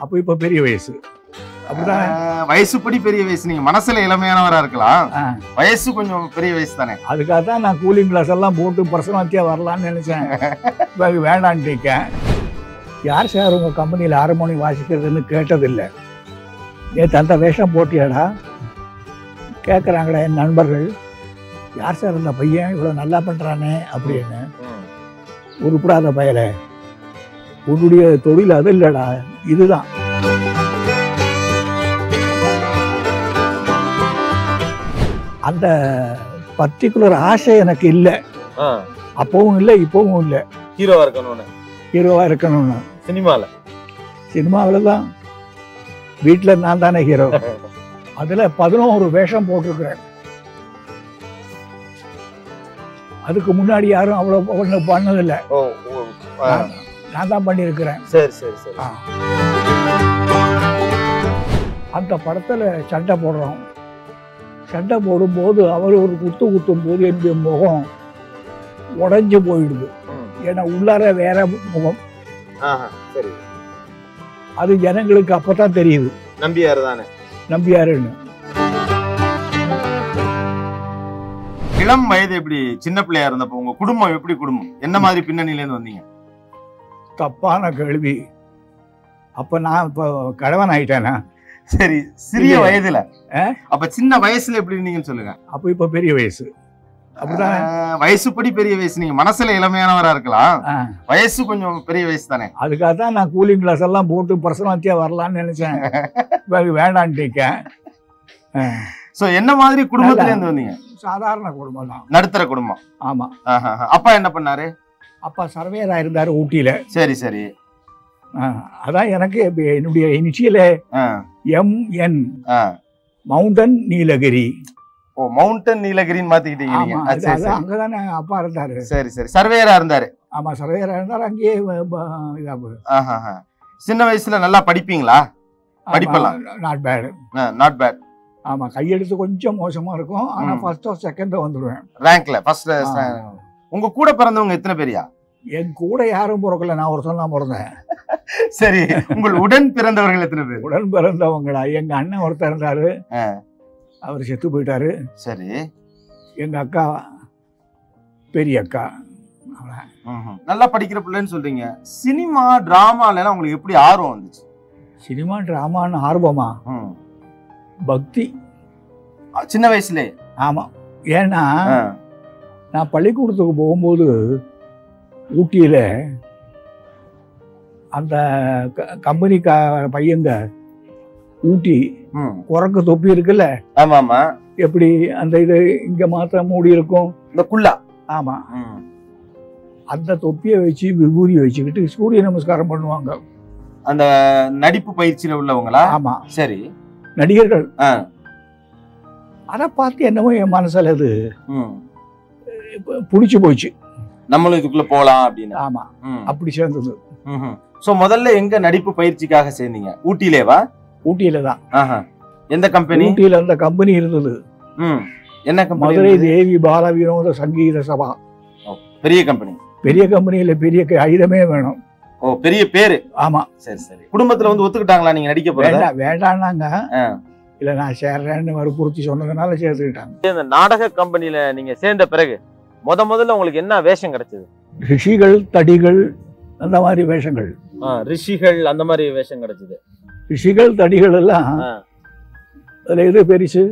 அப்போ இப்போ பெரிய வயசு அப்படிதான். வயசுப்படி பெரிய வயசு, நீங்க மனசுல இளமையானவரா இருக்கலாம், வயசு கொஞ்சம் பெரிய வயசு தானே. அதுக்காக தான் நான் கூலிங் கிளாஸ் எல்லாம் போட்டு பர்சனாலிட்டியா வரலான்னு நினைச்சேன். வேண்டான்ட்டிருக்கேன். யார் சார் உங்க கம்பெனியில் ஹார்மோனி வாசிக்கிறதுன்னு கேட்டதில்லை. நேற்று அந்த வேஷம் போட்டியாடா கேட்குறாங்கடா என் நண்பர்கள். யார் சார் இந்த பையன் இவ்வளோ நல்லா பண்ணுறானே அப்படின்னு. உருப்படாத பயலை, உன்னுடைய தொழில் அது இல்லைடா, இதுதான். அந்த பர்டிகுலர் ஆசை எனக்கு இல்லை, அப்பவும் இல்லை இப்பவும் இல்லை. ஹீரோவா இருக்கணும்னு. ஹீரோவா இருக்கணும்னு சினிமாவில் தான். வீட்டில் நான் தானே ஹீரோ. அதில் 11 வேஷம் போட்டிருக்கிறேன். அதுக்கு முன்னாடி யாரும் அவ்வளோ ஒன்று பண்ணதில்லை, நான் தான் பண்ணியிருக்கிறேன். சரி சரி சரி. அந்த படத்தில் சண்டை போடுறோம். சண்டை போடும்போது அவர் ஒரு குத்தும் போது என்னுடைய முகம் உடைஞ்சு போயிடுது. ஏன்னா உள்ளார வேற முகம். சரி. அது ஜனங்களுக்கு அப்பதான் தெரியுது நம்பியாரு தானே, நம்பியாருன்னு. இளம் வயது எப்படி சின்ன பிள்ளையா இருந்தப்போ உங்க குடும்பம் எப்படி, குடும்பம் என்ன மாதிரி பின்னணியில இருந்து வந்தீங்க? தப்பான கேள்வி. அப்ப நான் இப்போ கணவன் ஆயிட்டேனா? சரி, சிறிய வயதுல. அப்ப சின்ன வயசுல எப்படி இருந்தீங்கன்னு சொல்லுங்க. அப்ப இப்ப பெரிய வயசு அப்படிதான். வயசுப்படி பெரிய வயசு, நீங்க மனசுல இளமையானவரா இருக்கலாம், வயசு கொஞ்சம் பெரிய வயசு தானே. அதுக்காக தான் நான் கூலிங் கிளாஸ் எல்லாம் போட்டு பர்சனாலிட்டியா வரலான்னு நினைச்சேன். வேண்டான்ட்டிருக்கேன். சோ என்ன மாதிரி குடும்பத்துல இருந்து வந்தீங்க? சாதாரண குடும்பம் தான், நடுத்தர குடும்பம். ஆமா. அப்பா என்ன பண்ணாரு? அப்பா சர்வேயரா இருந்தாரு ஊட்டியில. சரி சரி. அதான் எனக்கு என்னுடைய இனிஷியலே MN, மவுண்டன் நீலகிரி. ஓ, மவுண்டன் நீலகிரின்னு மாத்திக்கிட்டீங்க நீங்க. அங்கதானே அப்பா இருந்தாரு. சரி சரி. சர்வேயரா இருந்தாரு. ஆமா, சர்வேயரா இருந்தாரு. அங்கேயே சின்ன வயசுல நல்லா படிப்பீங்களா? படிப்பலாம் நாட் பேட். Not bad. ஆமா, கையெழுத்து கொஞ்சம் மோசமா இருக்கும், ஆனா ஃபர்ஸ்டோ செகண்டோ வந்துடுவேன் ரேங்க்ல. ஃபர்ஸ்ட். உங்க கூட பிறந்தவங்க எத்தனை பேரியா? என் கூட யாரும் பிறக்கல, நான் ஒருத்தன் தான் பிறந்தேன். சரி, உங்கள் உடன் பிறந்தவர்கள் எத்தனை பேர்? உடன் பிறந்தவங்களா? எங்க அண்ணன் ஒருத்தர் இருந்தாரு, அவர் செத்து போயிட்டாரு. சரி. எங்க அக்கா, பெரிய அக்கா. நல்லா படிக்கிற பிள்ளைன்னு சொல்றீங்க. சினிமா டிராமால உங்களுக்கு எப்படி ஆர்வம் வந்துச்சு? சினிமா டிராமான்னு ஆர்வமா? பக்தி, சின்ன வயசுலே. ஆமா. ஏன்னா நான் பள்ளிக்கூடத்துக்கு போகும்போது ஊட்டியில அந்த கம்பெனி பையங்க ஊட்டி குரங்கு தொப்பி இருக்குல்ல, ஆமா ஆமா, எப்படி அந்த இது இங்க மாத்திரம் மூடி இருக்கும், இந்த குள்ளா. ஆமா, அந்த தொப்பியை வச்சு விபூதி வச்சுக்கிட்டு சூரிய நமஸ்காரம் பண்ணுவாங்க. அந்த நடிப்பு பயிற்சியில உள்ளவங்களா? ஆமா. சரி. நடிகர்கள். அதை பார்த்து என்னமோ என் மனசுல அது புடிச்சு போச்சு, நம்மளும் இதுக்குள்ள போலாம் அப்படின்னு. ஆமா, அப்படி சேர்ந்தது. சோ முதல்ல எங்க நடிப்பு பயிற்சிக்காக சேர்ந்தீங்க? ஊட்டியிலேவா? ஊட்டியில தான். எந்த கம்பெனி? ஊட்டியில அந்த கம்பெனி இருந்தது. என்ன கம்பெனி? மதுரை தேவி பால வினோத சங்கீத சபா. பெரிய கம்பெனி. பெரிய கம்பெனியில பெரிய ஆயுதமே வேணும். ஓ, பெரிய பேரு. ஆமா. சரி சரி. குடும்பத்துல வந்து ஒத்துக்கிட்டாங்களா நீங்க நடிக்க போறீங்க? வேண்டாம்னாங்க. இல்ல நான் சேர்றேன்னு வற்புறுத்தி சொன்னதுனால சேர்த்துக்கிட்டாங்க. இந்த நாடக கம்பெனில நீங்க சேர்ந்த பிறகு முதல்ல உங்களுக்கு என்ன வேஷம் கிடைச்சது? ரிஷிகள், தடிகள், அந்த மாதிரி வேஷங்கள். ரிஷிகள் அந்த மாதிரி வேஷம் கிடைச்சது. ரிஷிகள் தடிகள் எல்லாம் அதுல எது பெருசு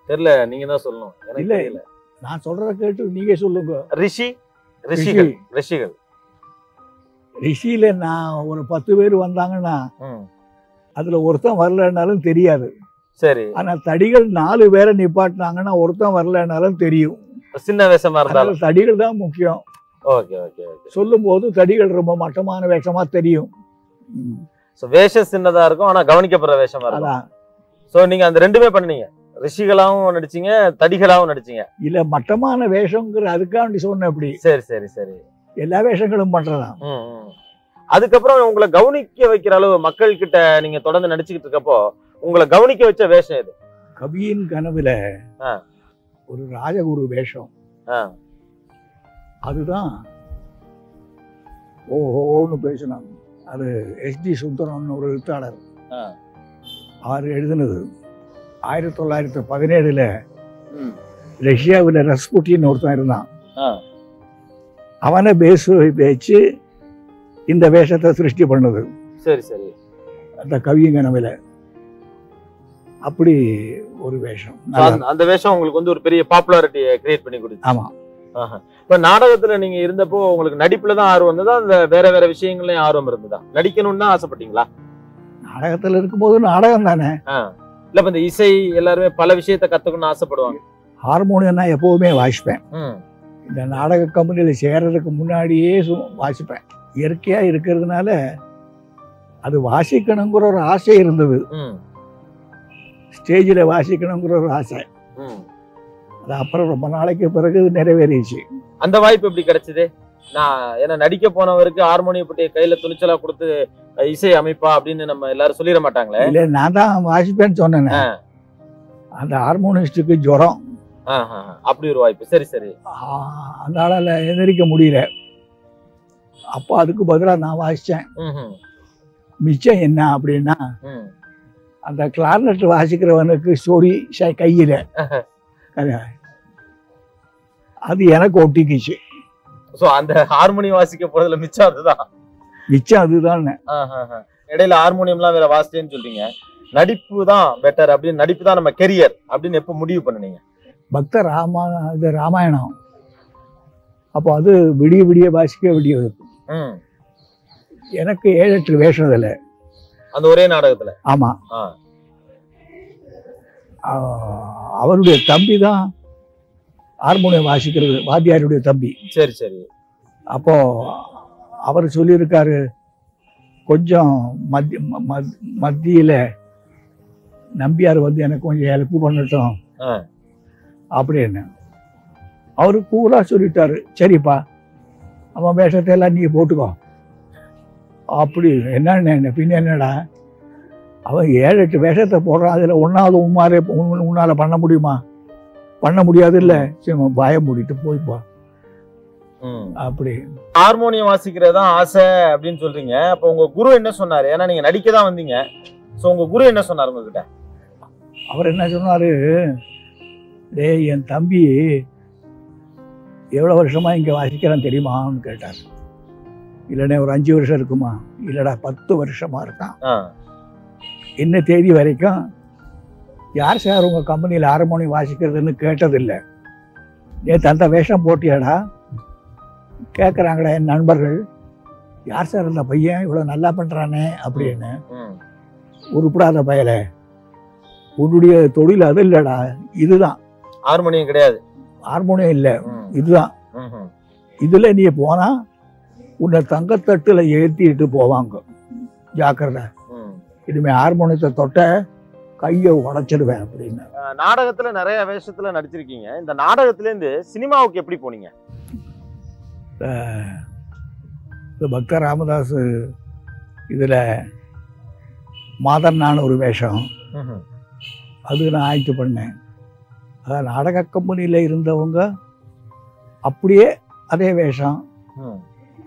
தெரியல, நீங்க தான் சொல்லணும். இல்ல இல்ல, நான் சொல்றத கேட்டு நீங்க சொல்லுங்க. ரிஷிகள். ரிஷியில நான் ஒரு 10 பேர் வந்தாங்கன்னா அதுல ஒருத்தன் வரலன்னாலும் தெரியாது. சரி. ஆனா தடிகள் 4 பேரை நிப்பாட்டினாங்கன்னா ஒருத்தன் வரலன்னாலும் தெரியும். சின்ன வேஷமா இருந்தாலும் தடிகள் தான் முக்கியம். Okay okay okay. சொல்லும் போது தடிகள் ரொம்ப மட்டமான வேஷமா தெரியும். வேஷம் சின்னதா இருக்கும், ஆனா கவனிக்கப்படுற வேஷமா இருக்கும். சோ நீங்க அந்த ரெண்டுமே பண்ணீங்க, ரிஷிகளாவும் நடிச்சீங்க, தடிகளாவும் நடிச்சீங்க. இல்ல, மட்டமான வேஷம்ங்கிற அதுக்காண்டி சொன்ன. அப்படி. சரி சரி சரி. எல்லா வேஷங்களும் பண்றதா. அதுக்கப்புறம் உங்களை கவனிக்க வைக்கிற அளவு மக்கள் கிட்ட நீங்க தொடர்ந்து நடிச்சுக்கிட்டு இருக்கப்போ உங்களை கவனிக்க வச்ச வேஷம் எது? கவியின் கனவுல ஒரு ராஜகுரு வேஷம். அதுதான் ஓஹோன்னு பேசினாங்க. அது SD சுந்தரம்னு ஒரு எழுத்தாளர். அவர் எழுதினது 1917 ரஷ்யாவில் ரஸ்புட்டின்னு ஒருத்தன் இருந்தான். அவனை பேச்சு இந்த வேஷத்தை சிருஷ்டி பண்ணது. சரி சரி. அந்த கவியங்கனவில அப்படி ஒரு வேஷம். அந்த வேஷம் உங்களுக்கு வந்து ஒரு பெரிய பாப்புலாரிட்டியை கிரியேட் பண்ணி கொடுத்து. ஆமா. இப்ப நாடகத்துல நீங்க இருந்தப்போ உங்களுக்கு நடிப்புல தான் ஆர்வம் இருந்ததா, அந்த வேற வேற விஷயங்கள்லயும் ஆர்வம் இருந்ததா? நடிக்கணும்னு தான் ஆசைப்பட்டீங்களா? நாடகத்துல இருக்கும்போது நாடகம் தானே. இல்ல இப்ப இந்த இசை எல்லாருமே பல விஷயத்த கத்துக்கணும்னு ஆசைப்படுவாங்க. ஹார்மோனியம் நான் எப்பவுமே வாசிப்பேன். இந்த நாடக கம்பெனியில சேர்றதுக்கு முன்னாடியே வாசிப்பேன். இயற்கையா இருக்கிறதுனால அது வாசிக்கணுங்கிற ஒரு ஆசை இருந்தது. ஸ்டேஜில் வாசிக்கணுங்கிற ஒரு ஆசை. அது அப்புறம் ரொம்ப நாளைக்கு பிறகு நிறைவேறிச்சு. அந்த வாய்ப்பு எப்படி கிடைச்சது? நான் ஏன்னா நடிக்க போனவருக்கு ஹார்மோனியம் பட்டிய கையில துணிச்சலா கொடுத்து இசை அமைப்பா அப்படின்னு நம்ம எல்லாரும் சொல்லிட மாட்டாங்களே. இல்ல, நான் தான் வாசிப்பேன்னு சொன்னேன். அந்த ஹார்மோனிஸ்டுக்கு ஜுரம். அப்படி ஒரு வாய்ப்பு. சரி சரி. அதனால எந்திரிக்க முடியல. அப்போ அதுக்கு பதிலாக நான் வாசிச்சேன். மிச்சம் என்ன அப்படின்னா, அந்த கிளார்னட் வாசிக்கிறவனுக்கு சொறி கையில அது எனக்கு ஒட்டிக்குச்சு. அந்த ஹார்மோனியம் வாசிக்க போறதுல மிச்சம் அதுதான். மிச்சம் அதுதான். இடையில ஹார்மோனியம்லாம் வேற வாசிச்சேன்னு சொல்றீங்க. நடிப்பு தான் பெட்டர் அப்படின்னு, நடிப்பு தான் நம்ம கெரியர் அப்படின்னு எப்ப முடிவு பண்ணுனீங்க? பக்த ராமாயணம். அப்போ அது விடிய விடிய வாசிக்க விடிய எனக்கு 7-8 வேஷம் இதுல. அந்த ஒரே நாடகத்துல? ஆமா. அவருடைய தம்பி தான் ஹார்மோனியம் வாசிக்கிறது, வாத்தியாருடைய தம்பி. சரி சரி. அப்போ அவர் சொல்லியிருக்காரு, கொஞ்சம் மத்தியில நம்பியார் வந்து எனக்கு கொஞ்சம் ஹெல்ப் பண்ணட்டும் அப்படின்னு. அவரு கூலா சொல்லிட்டாரு, சரிப்பா அவன் வேஷத்தை எல்லாம் நீ போட்டுக்கோ அப்படி. என்ன பின்ன என்னடா, அவன் 7-8 வேஷத்தை போடுறான், அதுல ஒன்னாவது உன்னால பண்ண முடியுமா? பண்ண முடியாது. இல்ல, சரி பயம் மூடிட்டு போய்ப்பா அப்படி. ஹார்மோனியம் வாசிக்கிறதா ஆசை அப்படின்னு சொல்றீங்க. அப்ப உங்க குரு என்ன சொன்னாரு? ஏன்னா நீங்க நடிக்க தான் வந்தீங்க. சோ உங்க குரு என்ன சொன்னாரு உங்ககிட்ட? அவர் என்ன சொன்னாரு, டேய் என் தம்பி எவ்வளவு வருஷமா இங்க வாசிக்கிறான் தெரியுமான்னு கேட்டார். இல்லைண்ணே ஒரு 5 வருஷம் இருக்குமா? இல்லடா 10 வருஷமா இருக்கான். என்ன தேதி வரைக்கும் யார் சார் உங்க கம்பெனியில் ஹார்மோனியம் வாசிக்கிறதுன்னு கேட்டதில்லை. நேற்று அந்த வேஷம் போட்டியாடா கேட்குறாங்கடா என் நண்பர்கள். யார் சார் அந்த பையன் இவ்வளோ நல்லா பண்ணுறானே அப்படின்னு. உருப்படாத பயலை, உன்னுடைய தொழில் அது இல்லைடா, இதுதான். ஹார்மோனியம் கிடையாது, ஹார்மோனியம் இல்லை, இதுதான். இதில் நீ போனா உன்னை தங்கத்தட்டுல ஏற்றிட்டு போவாங்க, ஜாக்கிரதை. இனிமே ஹார்மோனியத்தை தொட்ட கையை உடைச்சிடுவேன் அப்படின்னு. நாடகத்துல நிறைய வேஷத்துல நடிச்சிருக்கீங்க. இந்த நாடகத்துல இருந்து சினிமாவுக்கு எப்படி போனீங்க? பக்த ராமதாஸ் இதுல மாதர்னான ஒரு வேஷம், அது நான் ஆக்ட் பண்ணேன். அதான் நாடக கம்பெனியில இருந்தவங்க அப்படியே அதே வேஷம்.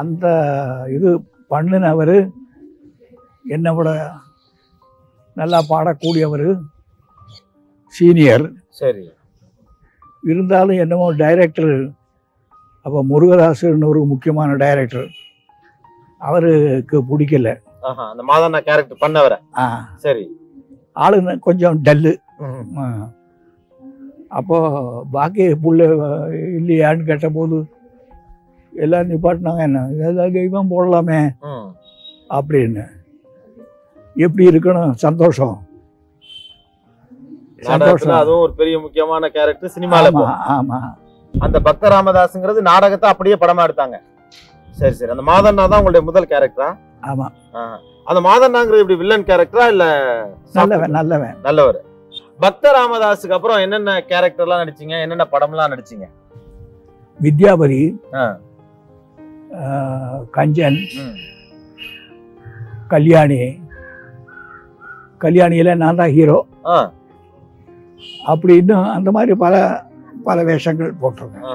அந்த இது பண்ணினவர் என்னை விட நல்லா பாடக்கூடியவர், சீனியர். சரி. இருந்தாலும் என்னமோ டைரக்டர், அப்போ முருகதாசுன்னு ஒரு முக்கியமான டைரக்டர், அவருக்கு பிடிக்கல அந்த மாதண்ணா கேரக்டர் பண்ணவர. சரி. ஆளு கொஞ்சம் டல்லு. அப்போ பாக்கி புள்ள இல்லையான்னு கேட்டபோது எல்லாரும் நிப்பாட்டினாங்க, என்ன ஏதாவது தெய்வம் போடலாமே அப்படின்னு. எப்படி இருக்கணும், சந்தோஷம். அதுவும் ஒரு பெரிய முக்கியமான கேரக்டர் சினிமால. ஆமா. அந்த பக்த ராமதாஸ்ங்கிறது நாடகத்தை அப்படியே படமா எடுத்தாங்க. சரி சரி. அந்த மாதண்ணா தான் உங்களுடைய முதல் கேரக்டரா? ஆமா. அந்த மாதண்ணாங்கிறது இப்படி வில்லன் கேரக்டரா இல்ல நல்லவர்? பக்த ராமதாஸுக்கு அப்புறம் என்னென்ன கேரக்டர்லாம் நடிச்சீங்க, என்னென்ன படம்லாம் நடிச்சீங்க? வித்யாபதி, கஞ்சன், கல்யாணியில நான் தான் ஹீரோ அப்படின்னு அந்த மாதிரி பல பல வேஷங்கள் போட்டிருக்கேன்.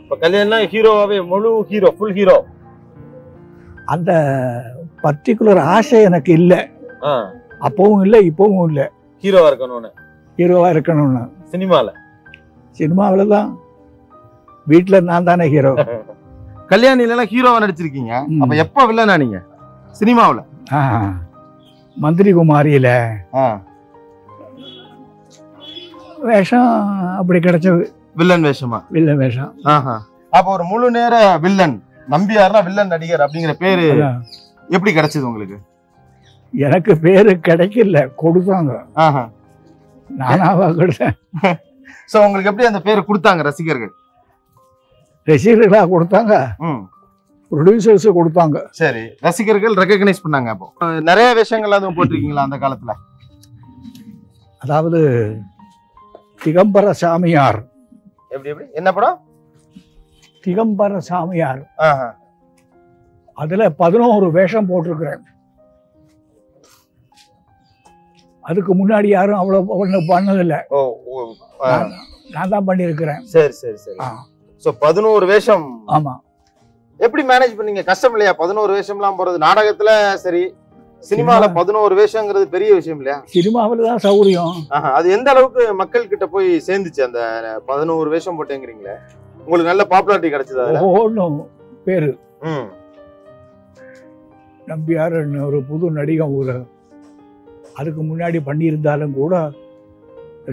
இப்ப கல்யாணம் ஹீரோவாவே, முழு ஹீரோ, ஃபுல் ஹீரோ. அந்த பர்டிகுலர் ஆசை எனக்கு இல்லை. அப்பவும் இல்லை இப்பவும் இல்லை. ஹீரோவா இருக்கணும்னு. ஹீரோவா இருக்கணும்னு. சினிமாவில் தான். வீட்டில் நான் தானே ஹீரோ. கல்யாணில ஹீரோவா நடிச்சிருக்கீங்க. அப்ப எப்ப வில்லனா நீங்க சினிமாவில்? மந்திரி குமாரியில வேஷம் அப்படி கிடைச்சது. வில்லன் வேஷமா? வில்லன் வேஷம். அப்ப ஒரு முழு நேர வில்லன் நம்பியார்னா வில்லன் நடிகர் அப்படிங்கிற பேரு எப்படி கிடைச்சது உங்களுக்கு? எனக்கு பேரு கிடைக்கல, கொடுத்தாங்க. நானாவா கொடுத்தேன். சோ உங்களுக்கு எப்படி அந்த பேரு கொடுத்தாங்க? ரசிகர்கள் ரசிகர்களா கொடுத்தாங்க, ப்ரொடியூசர்ஸ் கொடுத்தாங்க. சரி, ரசிகர்கள் ரெகக்னைஸ் பண்ணாங்க. அப்போ நிறைய வேஷங்கள் அதுவும் போட்டிருக்கீங்களா அந்த காலத்துல? அதாவது திகம்பர சாமியார். எப்படி எப்படி என்ன படம்? திகம்பர சாமியார். அதுல 11 வேஷம் போட்டிருக்கிறேன். அதுக்கு முன்னாடி யாரும் அவ்வளவு ஒண்ணு பண்ணதில்லை. நான் தான் பண்ணிருக்கிறேன். சரி சரி சரி. சோ 11 வேஷம். ஆமா. எப்படி மேனேஜ் பண்ணீங்க? கஷ்டம் இல்லையா 11 வேஷம்லாம் போறது? நாடகத்துல சரி, சினிமால 11 வேஷங்கிறது பெரிய விஷயம் இல்லையா? சினிமாவில தான் சௌகரியம். அது எந்த அளவுக்கு மக்கள் கிட்ட போய் சேர்ந்துச்சு அந்த 11 வேஷம் போட்டேங்கிறீங்களே? உங்களுக்கு நல்ல பாப்புலாரிட்டி கிடைச்சது அதுல? ஒன்றும் பேரு நம்பியார் ஒரு புது நடிகன் ஊரு. அதுக்கு முன்னாடி பண்ணியிருந்தாலும் கூட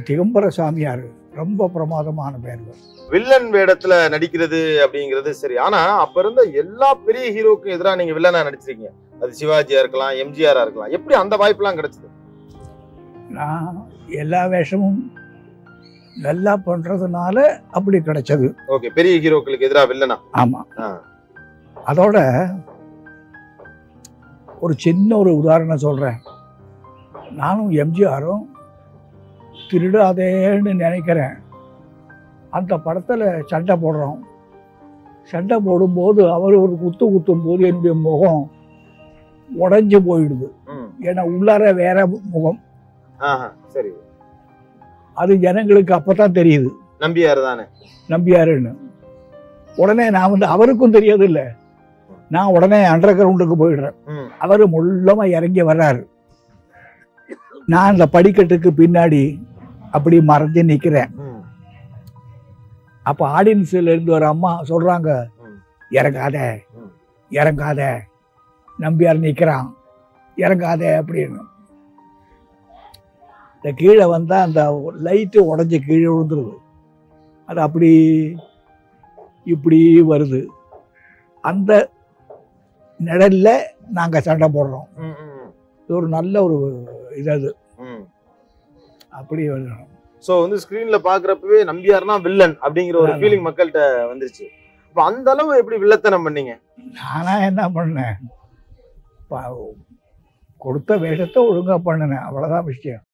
திகம்பர சாமியார் ரொம்ப பிரமாதமான பேர். வில்லன் வேடத்துல நடிக்கிறது அப்படிங்கிறது சரி. ஆனா அப்ப இருந்த எல்லா பெரிய ஹீரோக்கும் எதிராக நீங்க வில்லனா நடிச்சிருக்கீங்க. அது சிவாஜியா இருக்கலாம், எம்ஜிஆரா இருக்கலாம். எப்படி அந்த வாய்ப்புலாம் கிடைச்சது? நான் எல்லா வேஷமும் நல்லா பண்றதுனால அப்படி கிடைச்சது. ஓகே, பெரிய ஹீரோக்களுக்கு எதிராக வில்லனா? ஆமா. அதோட ஒரு சின்ன ஒரு உதாரணம் சொல்றேன். நானும் எம்ஜிஆரும் திருடாதேன்னு நினைக்கிறேன். அந்த படத்துல சண்டை போடுறோம். சண்டை போடும்போது அவர் ஒரு குத்தும் போது என்னுடைய முகம் உடைஞ்சு போயிடுது. ஏன்னா உள்ளார வேற முகம். சரி. அது ஜனங்களுக்கு அப்பதான் தெரியுது நம்பியார் தானே நம்பியாருன்னு. உடனே நான் அவருக்கும் தெரியாது இல்ல. நான் உடனே அண்டர் கிரவுண்டுக்கு போயிடுறேன். அவரு முள்ளமா இறங்கி வர்றாரு. நான் அந்த படிக்கட்டுக்கு பின்னாடி அப்படி மறைஞ்சு நிக்கிறேன். அப்ப ஆடியன்ஸ்ல இருந்து ஒரு அம்மா சொல்றாங்க, இறங்காத இறங்காத, நம்பியார் நிக்கிறான், இறங்காத அப்படின்னு. இந்த கீழே வந்தா அந்த லைட்டு உடஞ்சி கீழே விழுந்துருது. அது அப்படி இப்படி வருது. அந்த நிழல்ல நாங்க சண்டை போடுறோம். இது ஒரு நல்ல ஒரு இது. அப்படி வரணும். சோ ஸ்கிரீன்ல பாக்குறப்பவே நம்பியார்னா வில்லன் அப்படிங்கிற ஒரு ஃபீலிங் மக்கள்கிட்ட வந்துருச்சு. அப்ப அந்த அளவு எப்படி வில்லத்தனம் பண்ணீங்க? நானா என்ன பண்ணேன், கொடுத்த வேஷத்தை ஒழுங்கா பண்ணினேன், அவ்வளவுதான் விஷயம்.